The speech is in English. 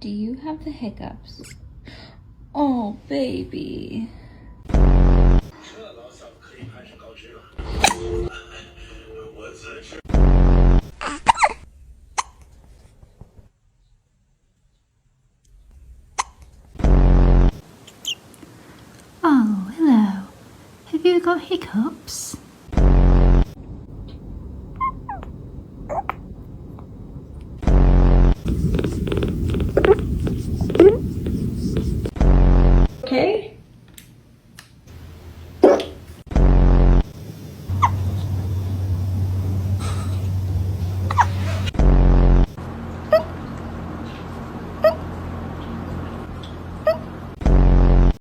Do you have the hiccups? Oh, baby. Oh, hello. Have you got hiccups? Okay?